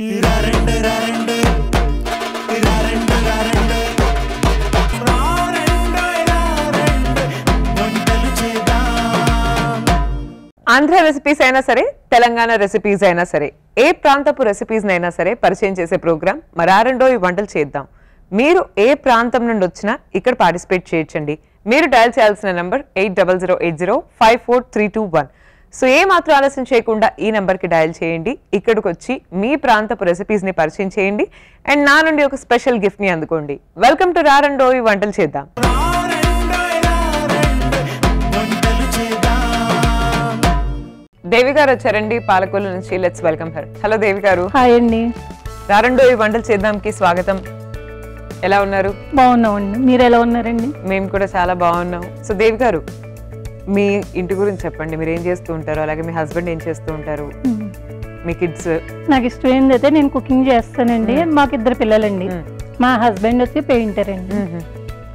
Andhra recipes అయినా సరే, Telangana recipes అయినా సరే, ఏ ప్రాంతపు రెసిపీస్ అయినా సరే పరిచయం చేసే ప్రోగ్రామ్ మరారెండో ఈ వంటలు చేద్దాం. మీరు ఏ ప్రాంతం నుండి వచ్చినా ఇక్కడ పార్టిసిపేట్ చేయొచ్చండి. మీరు డయల్ చేయాల్సిన నంబర్ 8008054321. సో ఏ మాత్రం ఆలస్యం చేయకుండా ఈ నెంబర్కి డయల్ చేయండి. ఇక్కడికి వచ్చి మీ ప్రాంతపు రెసిపీస్ని పరిచయం చేయండి అండ్ నా నుండి ఒక స్పెషల్ గిఫ్ట్ని అందుకోండి. వెల్కమ్ టు రారెండో ఈ వంటలు చేద్దాం. దేవి గారు వచ్చారండి పాలకొల్లు నుంచి. Let's welcome her. హలో దేవి గారు. హాయ్ అండి. రారెండో ఈ వంటలు చేద్దాంకి స్వాగతం. ఎలా ఉన్నారు? బాగున్నామండి. మీరు ఎలా ఉన్నారండి? మేము కూడా చాలా బాగున్నాం. సో దేవి గారు, మీ ఇంటి గురించి చెప్పండి. మీరు ఏం చేస్తూ ఉంటారు, అలాగే మీ హస్బెండ్ ఏం చేస్తూ ఉంటారు, మీ కిడ్స్? నాకు ఇష్టం ఏంటంటే నేను కుకింగ్ చేస్తానండి. మాకు 2 పిల్లలండి. మా హస్బెండ్ వచ్చి పెయింటర్ అండి.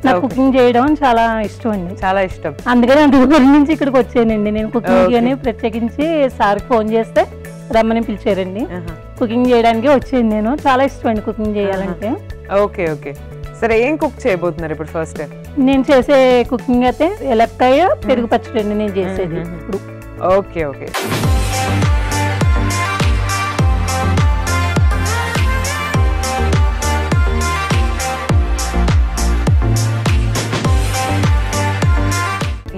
నాకు కుకింగ్ చేయడం చాలా ఇష్టం అండి. చాలా ఇష్టం. అందుకని అందుగురి నుంచి ఇక్కడికి వచ్చానండి. నేను కుకింగ్ అని ప్రత్యేకించి సార్ ఫోన్ చేస్తే రమ్మని పిలిచారండి. కుకింగ్ చేయడానికి వచ్చాను. నేను చాలా ఇష్టం అండి కుకింగ్ చేయాలంటే. Okay okay. సరే, ఏం కుక్ చేయబోతున్నారు ఇప్పుడు? ఫస్ట్ నేను చేసే కుకింగ్ అయితే ఎలక్కాయ పెరుగు పచ్చడి అండి నేను చేసేది ఇప్పుడు. Okay okay.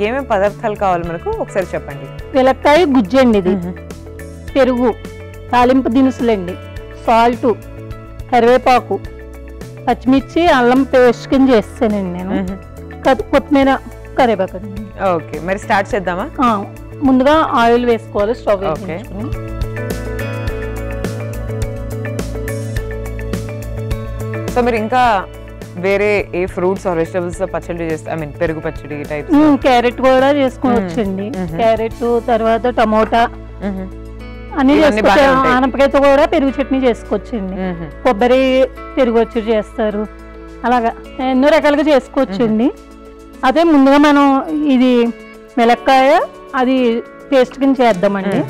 ఏమేమి పదార్థాలు కావాలి మనకు ఒకసారి చెప్పండి. ఎలక్కాయ గుజ్జు అండి, ఇది పెరుగు, తాలింపు దినుసులండి, సాల్ట్, కరివేపాకు, పచ్చిమిర్చి, అల్లం పేస్ట్ కింద చేస్తానండి నేను. కొత్తిమీర, కరివేపాకు. ఓకే, మరి స్టార్ట్ చేద్దామా? ముందుగా ఆయిల్ వేసుకోవాలి స్టవ్ వేసుకుని. సో మీరు ఇంకా వేరే ఏ ఫ్రూట్స్ ఆర్ వెజిటబుల్స్ పచ్చడి చేస్తారు? ఐ మీన్ పెరుగు పచ్చడి టైప్. క్యారెట్ కూడా చేసుకోవచ్చండి. క్యారెట్, తర్వాత టమోటా అన్ని చేసుకోవచ్చు. ఆనపకాయతో కూడా పెరుగు చట్నీ చేసుకోవచ్చండి. కొబ్బరి పెరుగు వచ్చి చేస్తారు. అలాగా ఎన్నో రకాలుగా చేసుకోవచ్చండి. అదే ముందుగా మనం ఇది మిరపకాయ అది పేస్ట్ కింద చేద్దామండి.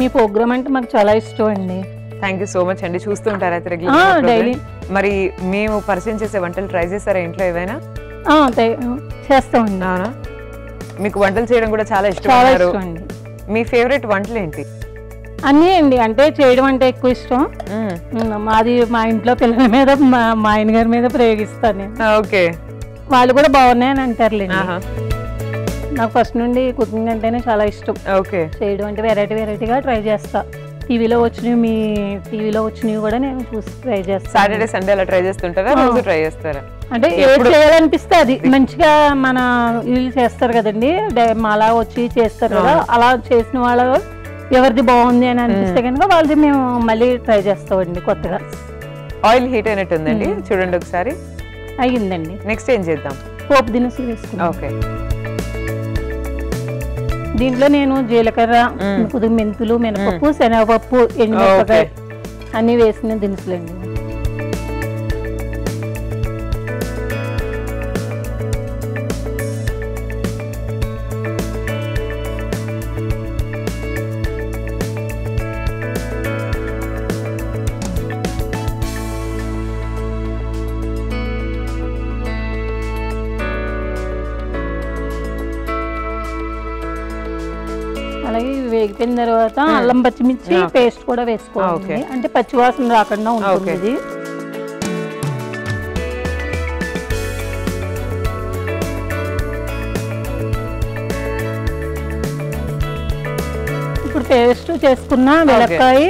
మీ ప్రోగ్రామ్ అంటే మాకు చాలా ఇష్టం అండి. థ్యాంక్ యూ సో మచ్ అండి. చూస్తూ ఉంటారా రెగ్యులర్ డైలీ? మరి మేము పరిచయం చేసే వంటలు ట్రై చేస్తారా ఇంట్లో ఏవైనా? చేస్తామండి. అవునా? మీకు వంటలు చేయడం కూడా చాలా ఇష్టం. మీ ఫేవరెట్ వంటలు ఏంటి? అన్నీ అండి. అంటే చేయడం అంటే ఎక్కువ ఇష్టం. మాది మా ఇంట్లో పిల్లల మీద మా ఆయన గారి మీద ప్రయోగిస్తాను నేను. ఓకే, వాళ్ళు కూడా బాగున్నాయని అంటారులేండి. నాకు ఫస్ట్ నుండి కుకింగ్ అంటేనే చాలా ఇష్టం. ఓకే, చేయడం అంటే వెరైటీగా ట్రై చేస్తా. టీవీలో వచ్చినవి కూడా నేను చూసి ట్రై చేస్తాను. సాటర్డే సండే అలా ట్రై చేస్తుంటారా? రోజు ట్రై చేస్తారా? అంటే ఏది చేయాలనిపిస్తే అది మంచిగా మన వీళ్ళు చేస్తారు కదండి, అలా వచ్చి చేస్తారు కదా, అలా చేసిన వాళ్ళ ఎవరిది బాగుంది అని అనిపిస్తే కనుక వాళ్ళది మేము మళ్ళీ ట్రై చేస్తామండి కొత్తగా. ఆయిల్ హీట్ అయినట్టు ఉందండి, చూడండి ఒకసారి. అయ్యిందండి. నెక్స్ట్ ఏం చేద్దాం? పోపు దినుసులు వేసుకుంటాం. ఓకే, దీంట్లో నేను జీలకర్ర, కొద్దిగా మెంతులు, మినపప్పు, శనగపప్పు, ఎండుమిరపకాయ అన్ని వేసిన దినుసులండి. అలాగే వేగిపోయిన తర్వాత అల్లం పచ్చిమిర్చి పేస్ట్ కూడా వేసుకోవాలి. అంటే పచ్చివాసన రాకుండా ఉంటుంది. ఇప్పుడు పేస్ట్ చేసుకున్న మిరపకాయ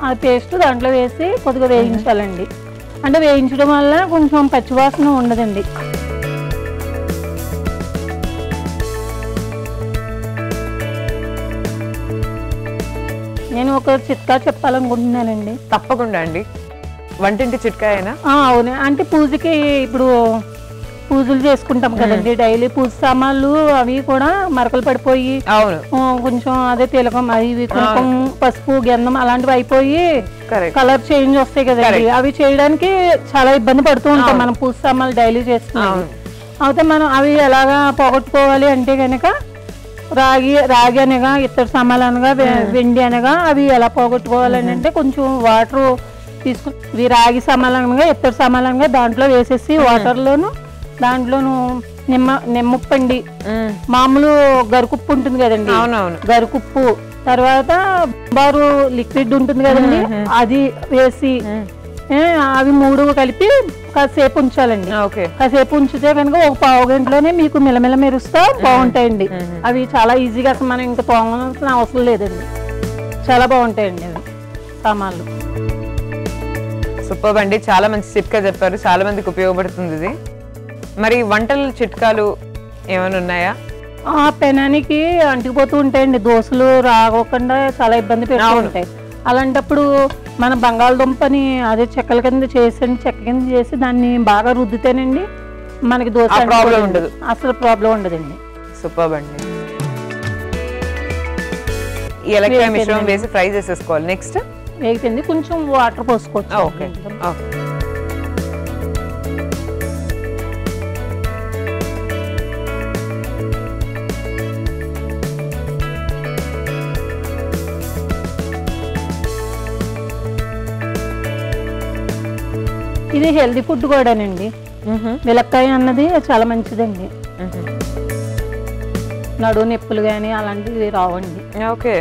ఆ పేస్ట్ దాంట్లో వేసి కొద్దిగా వేయించాలండి. అంటే వేయించడం వల్ల కొంచెం పచ్చివాసన ఉండదండి. నేను ఒక చిట్కా చెప్పాలనుకుంటున్నానండి. తప్పకుండా అండి. వంటింటి చిట్కా అయినా? అవును, అంటే పూజకి ఇప్పుడు పూజలు చేసుకుంటాం కదండి, డైలీ పూజ సామాన్లు అవి కూడా మరకలు పడిపోయి కొంచెం అదే తిలకం అవి కుంకుమ పసుపు గంధం అలాంటివి అయిపోయి కలర్ చేంజ్ వస్తాయి కదండి. అవి చేయడానికి చాలా ఇబ్బంది పడుతూ ఉంటాం మనం పూజ సామాన్లు డైలీ చేసుకున్నాం. అయితే మనం అవి ఎలాగా పోగొట్టుకోవాలి అంటే కనుక రాగి అనగా ఇత్తడి సామాన్లు అనగా వెండి అనగా అవి ఎలా పోగొట్టుకోవాలని అంటే కొంచెం వాటర్ తీసుకుని రాగి సామాన్లు అనగా ఇత్తడి సామాన్లు అనగా దాంట్లో వేసేసి వాటర్లోను దాంట్లోను నిమ్మప్పండి మామూలు గరుకుప్పు ఉంటుంది కదండి, గరుకుప్పు తర్వాత బారు లిక్విడ్ ఉంటుంది కదండి అది వేసి అవి 3 కలిపి కాసేపు ఉంచాలండి. కాసేపు ఉంచితే కనుక ఒక పావు గంటలోనే మీకు మిలమిల మెరుస్తా బాగుంటాయండి. అవి చాలా ఈజీగా అసలు మనం ఇంకా తోమాల్సిన అవసరం లేదండి, చాలా బాగుంటాయండి అవి సామాన్లు. సూపర్ అండి, చాలా మంచి చిట్కా చెప్పారు, చాలా మందికి ఉపయోగపడుతుంది ఇది. మరి వంటల చిట్కాలు ఏమైనా ఉన్నాయా? పెనానికి అంటికిపోతూ ఉంటాయండి, దోశలు రాకుండా చాలా ఇబ్బంది పెడుతూ ఉంటాయి. అలాంటప్పుడు మన బంగాళదుంపని అదే చెక్కల కింద చెక్క కింద చేసి దాన్ని బాగా రుద్దితేనండి మనకి దోశ ప్రాబ్లం ఉండదు, అసలు ప్రాబ్లం ఉండదండి. సూపర్ అండి. ఈ ఏలక్కాయ మిశ్రమం వేసి ఫ్రై చేసేసుకోవాలి. నెక్స్ట్ వేగిపోయింది, కొంచెం వాటర్ పోసుకోవచ్చు. ఓకే, ఇది హెల్దీ ఫుడ్ కూడానండి. వెలక్కాయ అన్నది చాలా మంచిదండి, నడువు నొప్పులు కానీ అలాంటివి రావండి. ఓకే,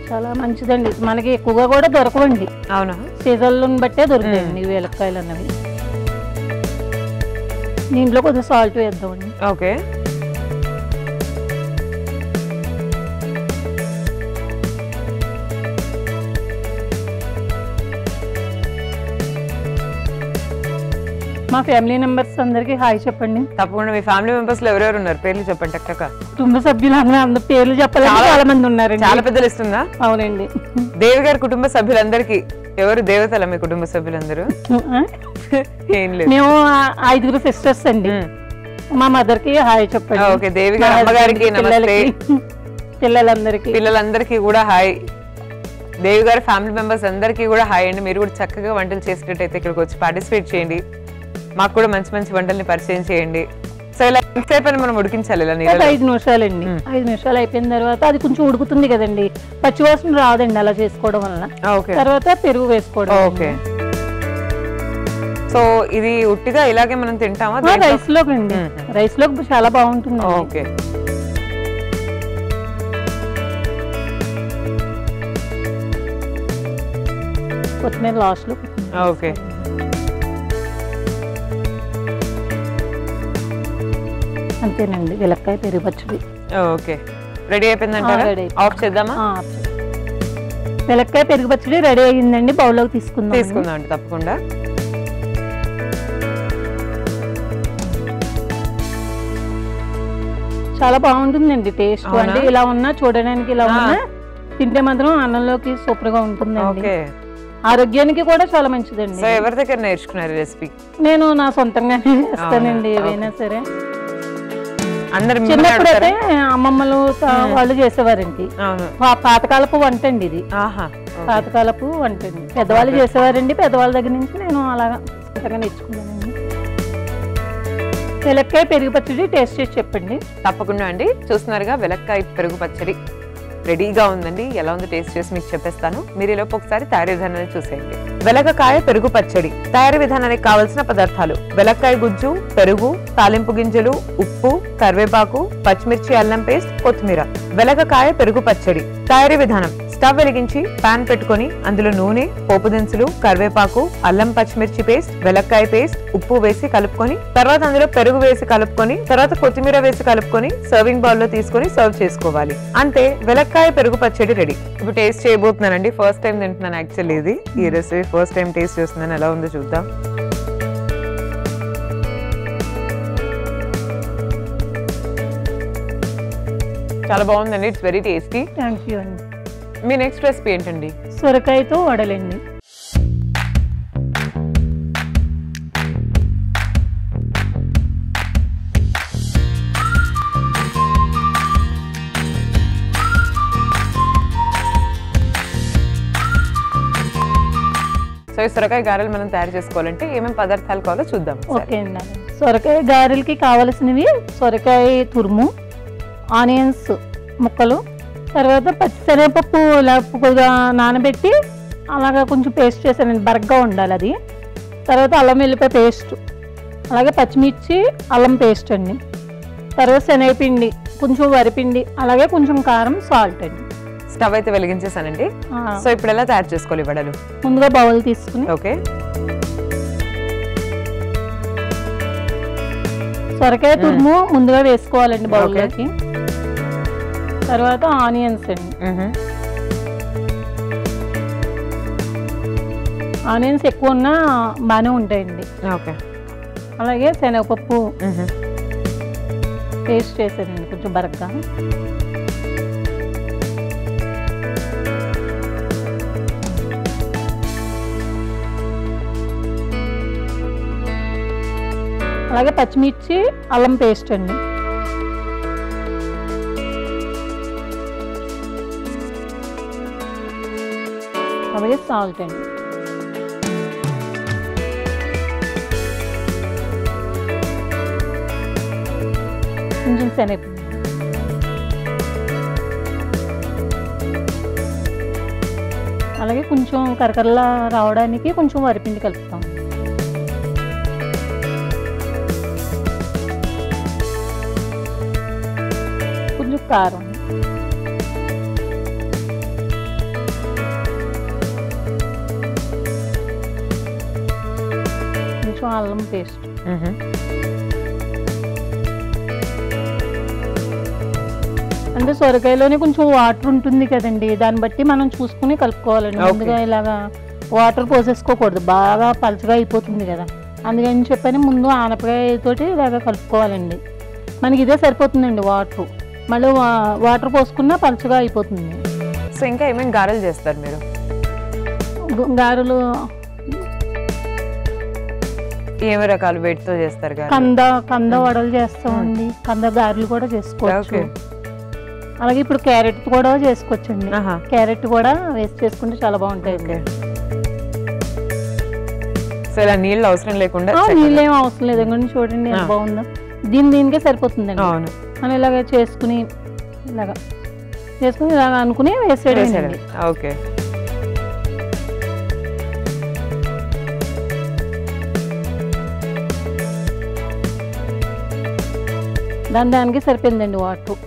చాలా మంచిదండి. మనకి ఎక్కువగా కూడా దొరకవండి, అవునా, సీజన్లను బట్టే దొరుకుతాయండి వెలక్కాయలు అన్నవి. దీంట్లో కొద్దిగా సాల్ట్ వేద్దామండి. ఓకే, మా ఫ్యామిలీ మెంబర్స్ అందరికి హాయ్ చెప్పండి. తప్పకుండా. మీ ఫ్యామిలీ మెంబర్స్ లో ఎవరెవరు ఉన్నారు? పేర్లు చెప్పండి టక్కక. కుటుంబ సభ్యులు అందరూ పేర్లు చెప్పాలి, చాలా మంది ఉన్నారండి. చాలా పెద్దలు ఇస్తుందా? అవునండి. దేవి గారి కుటుంబ సభ్యులందరికీ ఎవరు దేవతల? మీ కుటుంబ సభ్యులందరూ? ఏం లేదు, మేము 5 సిస్టర్స్ అండి. మా మదర్ కి హాయ్ చెప్పండి. ఓకే, దేవి గారి అమ్మగారికి నమస్తే. పిల్లలందరికీ కూడా హాయ్. దేవి గారి ఫ్యామిలీ మెంబర్స్ అందరికీ కూడా హాయ్ అండి. మీరు కూడా చక్కగా వంటలు చేసేటట్టయితే ఇక్కడికి వచ్చి పార్టిసిపేట్ చేయండి, మాకు కూడా మంచి మంచి వంటల్ని పరిచయం చేయండి. సో ఇలా ఎంతసేపు అని మనం ఉడికించాలి? ఇలా 5 నిమిషాలండి. 5 నిమిషాలు అయిపోయిన తర్వాత అది కొంచెం ఉడుకుతుంది కదండి, పచ్చివాసన రాదండి అలా చేసుకోవడం వల్ల. తర్వాత పెరుగు వేసుకోవడం. ఓకే, సో ఇది ఉట్టిగా ఇలాగే మనం తింటామా? రైస్ లోకి అండి, రైస్ లోకి చాలా బాగుంటుంది. ఓకే, కొత్తిమీర లాస్ట్ లో. ఓకే, అంతేనండి, వెలక్కాయ పెరుగు పచ్చడి. Okay, ready అయిపోయిందంటారా? ఆఫ్ చేద్దామా? వెలక్కాయ పెరుగు పచ్చడి రెడీ అయ్యిందండి, బౌల్లోకి తీసుకుందాం అండి. తప్పకుండా. చాలా బాగుంటుందండి టేస్ట్. అంటే ఇలా ఉన్నా చూడడానికి ఇలా ఉన్నా తింటే మాత్రం అన్నంలోకి సూపర్ గా ఉంటుందండి. ఆరోగ్యానికి కూడా చాలా మంచిదండి. ఎవరి దగ్గర నేర్చుకున్నారు రెసిపీ? నేను నా సొంతంగానే చేస్తానండి ఏవైనా సరే. చిన్నప్పుడు అయితే అమ్మమ్మలు వాళ్ళు చేసేవారండి, పాతకాలపు వంట అండి ఇది. పాతకాలపు వంట అండి, పెద్దవాళ్ళు చేసేవారండి. పెద్దవాళ్ళ దగ్గర నుంచి నేను అలాగా సొంతంగా నేర్చుకున్నానండి. వెలక్కాయ పెరుగు పచ్చడి టేస్ట్ చేసి చెప్పండి. తప్పకుండా అండి. చూస్తున్నారుగా వెలక్కాయ పెరుగు పచ్చడి రెడీగా ఉందండి. ఎలా ఉందో టేస్ట్ చేసి మీకు చెప్పేస్తాను. మీరు ఇలా ఒకసారి తయారీ విధానాన్ని చూసేయండి. వెలగకాయ పెరుగు పచ్చడి తయారీ విధానానికి కావలసిన పదార్థాలు: వెలక్కాయ గుజ్జు, పెరుగు, తాలింపు గింజలు, ఉప్పు, కరివేపాకు, పచ్చిమిర్చి, అల్లం పేస్ట్, కొత్తిమీర. వెలగకాయ పెరుగు పచ్చడి తయారీ విధానం: స్టవ్ వెలిగించి పాన్ పెట్టుకొని అందులో నూనె, పోపు దినుసులు, కరివేపాకు, అల్లం పచ్చిమిర్చి పేస్ట్, వెలక్కాయ పేస్ట్, ఉప్పు వేసి కలుపుకొని తర్వాత అందులో పెరుగు వేసి కలుపుకొని తర్వాత కొత్తిమీర వేసి కలుపుకొని సర్వింగ్ బౌల్ లో తీసుకొని సర్వ్ చేసుకోవాలి. అంతే, వెలక్కాయ పెరుగు పచ్చడి రెడీ. ఇప్పుడు టేస్ట్ చేయబోతున్నానండి. ఫస్ట్ టైం తింటున్నాను యాక్చువల్లీ ఇది. ఈ రెసిపీ ఫస్ట్ టైం టేస్ట్ చేస్తున్నాను. ఎలా ఉందో చూద్దాం. చాలా బాగుందండి. It's very tasty. థాంక్యూ అండి. మీ నెక్స్ట్ రెసిపీ ఏంటండి? సొరకాయతో వడలండి. సో ఈ సొరకాయ గారెలు మనం తయారు చేసుకోవాలంటే ఏమేమి పదార్థాలు కావాలో చూద్దాం. ఓకే అండి. సొరకాయ గారెలకి కావలసినవి సొరకాయ తురుము, ఆనియన్స్ ముక్కలు, తర్వాత పచ్చిశనగపప్పు కొద్దిగా నానబెట్టి అలాగా కొంచెం పేస్ట్ చేశానండి, బరగ్గా ఉండాలి అది. తర్వాత అల్లం వెల్లిపాయ పేస్ట్, అలాగే పచ్చిమిర్చి అల్లం పేస్ట్ అండి. తర్వాత శనగపిండి, కొంచెం వరిపిండి, అలాగే కొంచెం కారం, సాల్ట్ అండి. స్టవ్ అయితే వెలిగించేసానండి. సో ఇప్పుడు ఎలా తయారు చేసుకోవాలి వడలు? ముందుగా బౌల్ తీసుకుని ఓకే సొరకాయ తురుము ముందుగా వేసుకోవాలండి బౌల్లోకి. తర్వాత ఆనియన్స్ అండి. ఆనియన్స్ ఎక్కువ ఉన్నా బాగానే ఉంటాయండి. ఓకే అలాగే శనగపప్పు పేస్ట్ చేశానండి కొంచెం బరగ్గా. అలాగే పచ్చిమిర్చి అల్లం పేస్ట్ అండి. అలాగే సాల్ట్ అండి. కొంచెం శనగపిండి, అలాగే కొంచెం కరకరలా రావడానికి కొంచెం వరిపిండి కలుపుతాం. కొంచెం కారం, కొంచెం అల్లం పేస్ట్. అంటే సొరకాయలోనే కొంచెం వాటర్ ఉంటుంది కదండి, దాన్ని బట్టి మనం చూసుకుని కలుపుకోవాలండి. ముందుగా ఇలాగా వాటర్ పోసేసుకోకూడదు, బాగా పలచగా అయిపోతుంది కదా. అందుకని చెప్పని ముందు ఆనపకాయతోటి ఇలాగా కలుపుకోవాలండి. మనకి ఇదే సరిపోతుందండి వాటర్, మళ్ళీ వాటర్ పోసుకున్నా పలచగా అయిపోతుంది. సో ఇంకా ఏమేమి గారెలు చేస్తారు మీరు? గారెలు ఏమి రకాలు వేటితో చేస్తారు? కంద వడలు చేస్తామండి, కంద గారెలు కూడా చేసుకోవచ్చు. అలాగే ఇప్పుడు క్యారెట్ కూడా చేసుకోవచ్చండి. క్యారెట్ కూడా వేస్ట్ చేసుకుంటే చాలా బాగుంటాయి. సో ఇలా నీళ్ళు అవసరం లేకుండా? నీళ్ళు ఏం అవసరం లేదు, ఎందుకంటే చూడండి ఎంత బాగుందో, దీనికే సరిపోతుందండి. అవును, మనం ఇలాగ చేసుకుని ఇలాగా అనుకుని వేసేయండి. ఓకే దానికి సరిపోయిందండి వాటర్.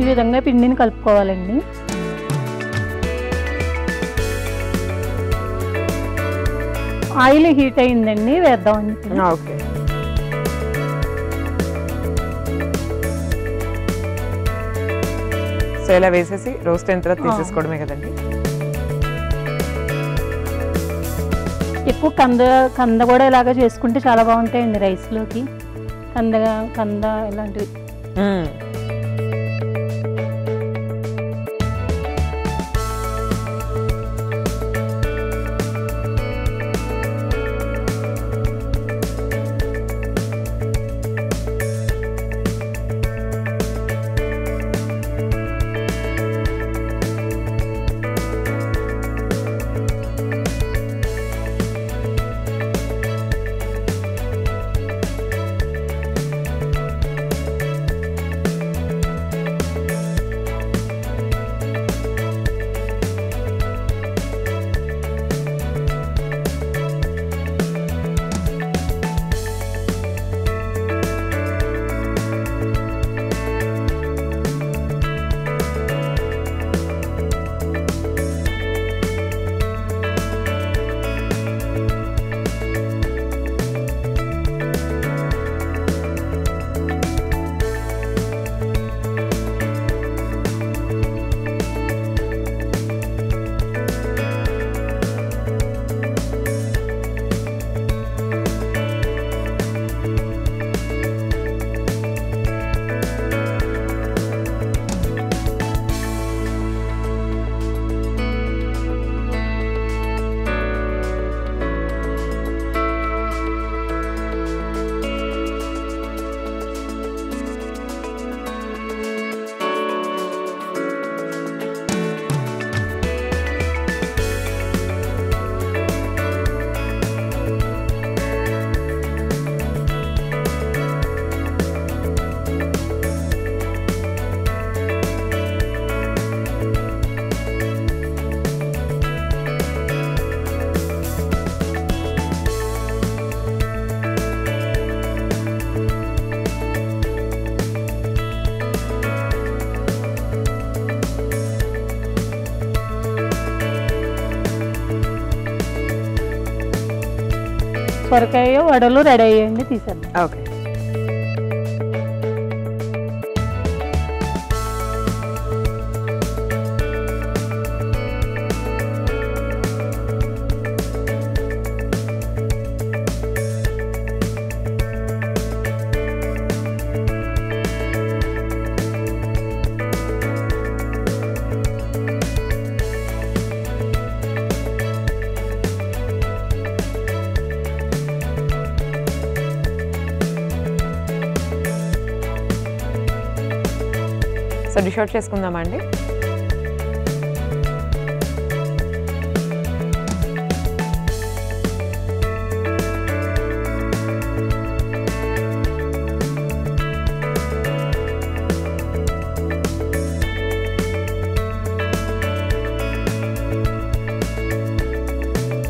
ఈ విధంగా పిండిని కలుపుకోవాలండి. ఆయిల్ హీట్ అయిందండి, వేద్దామండి. ఓకే సో ఇలా వేసేసి రోస్ట్ అయిన తర్వాత తీసేసుకోవడమే కదండి. ఎక్కువ కంద కూడా ఇలాగా చేసుకుంటే చాలా బాగుంటాయండి రైస్లోకి. కంద ఇలాంటివి. సొరకాయ వడలు రెడీ అయ్యండి, తీసేద్దాం. ఓకే. సో డిష్ అవుట్ చేసుకుందామా అండి?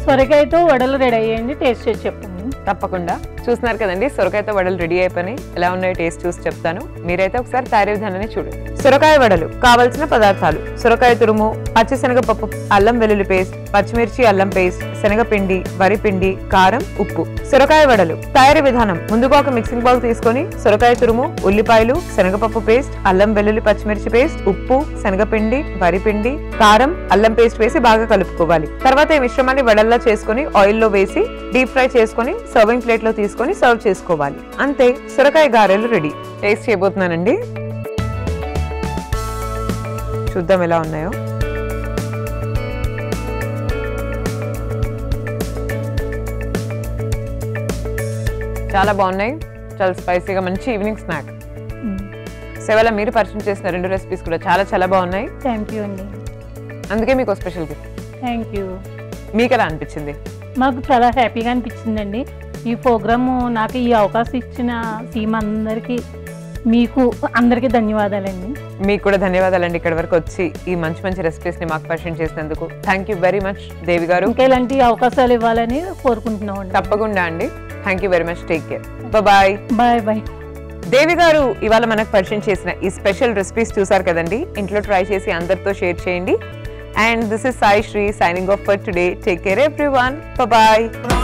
సొరకాయతో వడలు రెడీ అయ్యండి, టేస్ట్ చేసి చెప్పండి. తప్పకుండా. చూస్తున్నారు కదండి, సొరకాయతో వడలు రెడీ అయిపోయి ఎలా ఉన్నాయో టేస్ట్ చూసి చెప్తాను. మీరైతే ఒకసారి తయారీ విధానాన్ని చూడండి. సొరకాయ వడలు కావలసిన పదార్థాలు: సొరకాయ తురుము, పచ్చిశనగపప్పు, అల్లం వెల్లుల్లి పేస్ట్, పచ్చిమిర్చి అల్లం పేస్ట్, శనగపిండి, వరిపిండి, కారం, ఉప్పు. సొరకాయ వడలు తయారీ విధానం: ముందుగా ఒక మిక్సింగ్ బౌల్ తీసుకొని సొరకాయ తురుము, ఉల్లిపాయలు, శనగపప్పు పేస్ట్, అల్లం వెల్లుల్లి పచ్చిమిర్చి పేస్ట్, ఉప్పు, శనగపిండి, వరిపిండి, కారం, అల్లం పేస్ట్ వేసి బాగా కలుపుకోవాలి. తర్వాత ఈ మిశ్రమాన్ని వడల్లా చేసుకుని ఆయిల్లో వేసి డీప్ ఫ్రై చేసుకుని సర్వింగ్ ప్లేట్ లో తీసుకొని సర్వ్ చేసుకోవాలి. అంతే, సొరకాయ గారెలు రెడీ. టేస్ట్ చేయబోతున్నానండి, చూద్దాం ఎలా ఉన్నాయో. చాలా బాగున్నాయి, చాలా స్పైసీగా, మంచి ఈవినింగ్ స్నాక్. సేవల మీరు పరిచయం చేసిన 2 రెసిపీస్ కూడా చాలా చాలా బాగున్నాయి. థ్యాంక్ యూ అండి. అందుకే మీకు స్పెషల్ గిఫ్ట్. Thank you. మీకు ఎలా అనిపించింది? మాకు చాలా హ్యాపీగా అనిపించిందండి. ఈ ప్రోగ్రాము నాకు ఈ అవకాశం ఇచ్చిన టీమ్ అందరికీ, మీకు అందరికీ ధన్యవాదాలండి. మీకు కూడా ధన్యవాదాలండి, ఇక్కడి వరకు వచ్చి ఈ మంచి మంచి రెసిపీస్ ని మాకు పరిచయం చేసినందుకు. Thank you very much Devi గారు. ఇంకా ఇలాంటి అవకాశాలు ఇవ్వాలని కోరుకుంటున్నాం. తప్పకుండా అండి. Thank you very much. Take care. Bye bye bye. Devi గారు ఇవాళ మనకు పరిచయం చేసిన ఈ స్పెషల్ రెసిపీస్ చూసారు కదండి. ఇంట్లో ట్రై చేసి అందరితో షేర్ చేయండి. And this is Sai Shri signing off for today. Take care everyone. Bye bye.